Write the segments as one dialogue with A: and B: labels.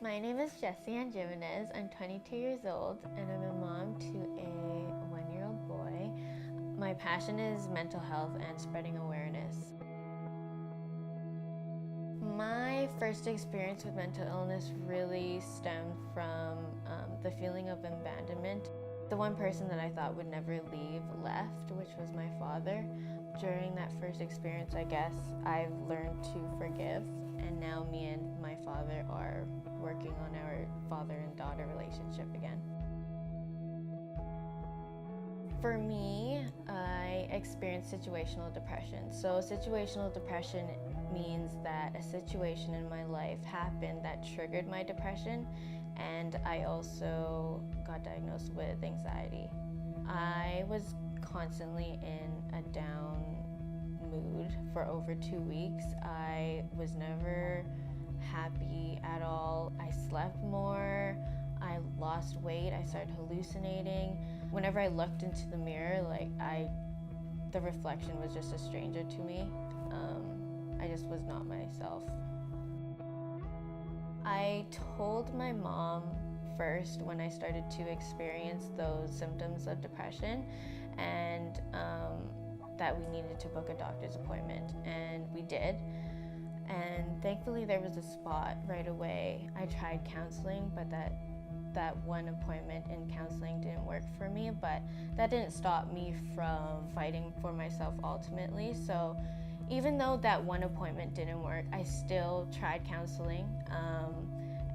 A: My name is Jessie Ann Jimenez. I'm 22 years old and I'm a mom to a 1-year-old boy. My passion is mental health and spreading awareness. My first experience with mental illness really stemmed from the feeling of abandonment. The one person that I thought would never leave left, which was my father. During that first experience, I guess, I've learned to forgive, and now me and my father are working on our father and daughter relationship again. For me, I experienced situational depression. So situational depression means that a situation in my life happened that triggered my depression, and I also got diagnosed with anxiety. I was constantly in a down mood for over 2 weeks. I was never happy at all. I slept more, I lost weight, I started hallucinating. Whenever I looked into the mirror, the reflection was just a stranger to me. I just was not myself. I told my mom first when I started to experience those symptoms of depression, and that we needed to book a doctor's appointment, and we did. And thankfully there was a spot right away. I tried counseling, but that one appointment in counseling didn't work for me, but that didn't stop me from fighting for myself ultimately. So even though that one appointment didn't work, I still tried counseling,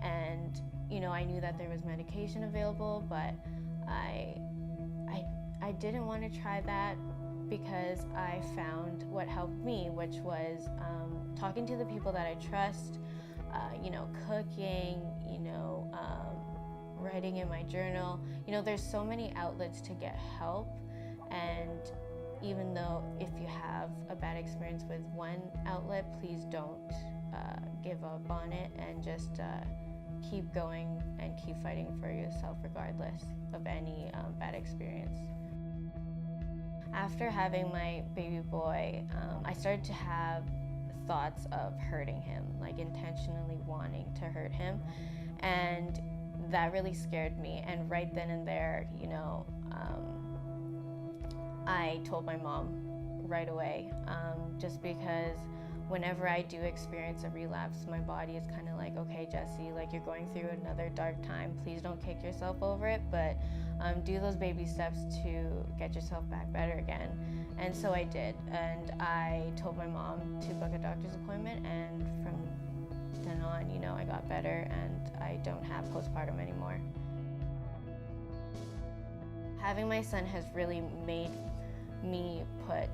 A: and I knew that there was medication available, but I didn't want to try that because I found what helped me, which was talking to the people that I trust, cooking, writing in my journal. There's so many outlets to get help, and even though if you have a bad experience with one outlet, please don't give up on it, and just keep going and keep fighting for yourself regardless of any bad experience. After having my baby boy, I started to have thoughts of hurting him, like intentionally wanting to hurt him, and that really scared me. And right then and there, I told my mom right away, just because whenever I do experience a relapse, my body is kind of like, okay, Jessie, you're going through another dark time. Please don't kick yourself over it, but do those baby steps to get yourself back better again. And so I did, and I told my mom to book a doctor's appointment, and from then on, I got better, and I don't have postpartum anymore. Having my son has really made me put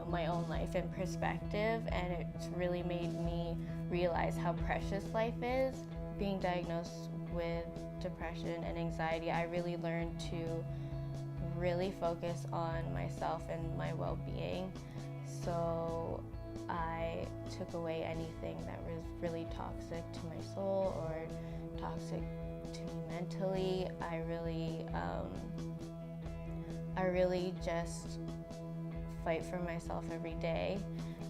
A: my own life in perspective, and it's really made me realize how precious life is. Being diagnosed with depression and anxiety, I really learned to really focus on myself and my well-being. So I took away anything that was really toxic to my soul or toxic to me mentally. I really just fight for myself every day,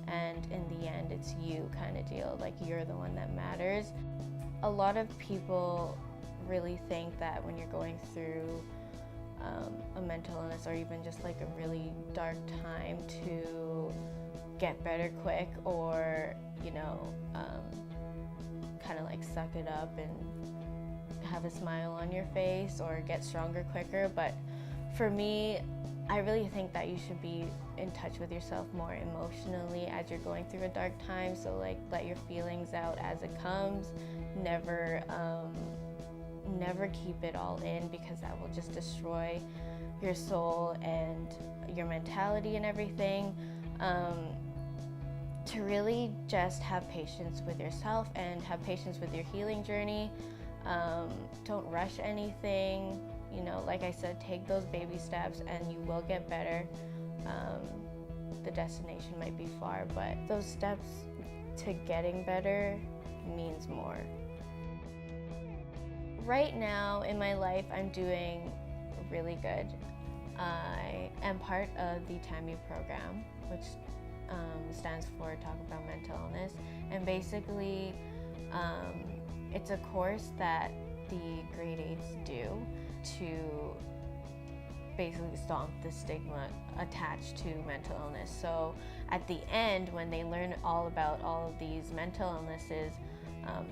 A: and in the end it's you kind of deal, you're the one that matters. A lot of people really think that when you're going through a mental illness or even just a really dark time to get better quick, or kind of suck it up and have a smile on your face or get stronger quicker. But for me, I really think that you should be in touch with yourself more emotionally as you're going through a dark time. So let your feelings out as it comes. Never keep it all in, because that will just destroy your soul and your mentality and everything. To really just have patience with yourself and have patience with your healing journey. Don't rush anything. Like I said, take those baby steps and you will get better. The destination might be far, but those steps to getting better means more. Right now in my life, I'm doing really good. I am part of the TAMI program, which stands for Talk About Mental Illness, and basically It's a course that the grade 8s do to basically stomp the stigma attached to mental illness. So at the end, when they learn all about all of these mental illnesses,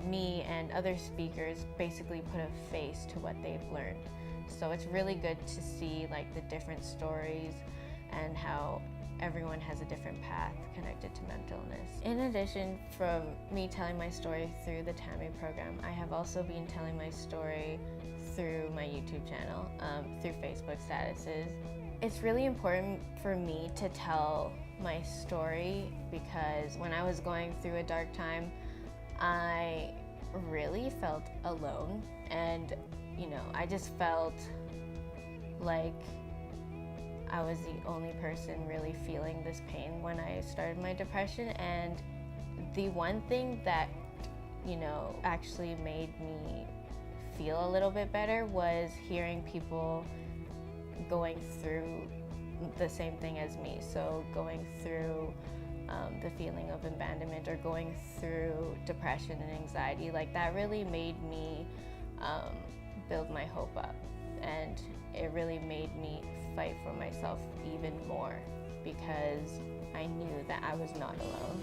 A: me and other speakers basically put a face to what they've learned. So it's really good to see like the different stories and how everyone has a different path connected to mental illness. In addition, from me telling my story through the TAMI program, I have also been telling my story through my YouTube channel, through Facebook statuses. It's really important for me to tell my story because when I was going through a dark time, I really felt alone, and I just felt like I was the only person really feeling this pain when I started my depression. And the one thing that actually made me feel a little bit better was hearing people going through the same thing as me. So going through the feeling of abandonment or going through depression and anxiety, like that really made me build my hope up, and it really made me fight for myself even more because I knew that I was not alone.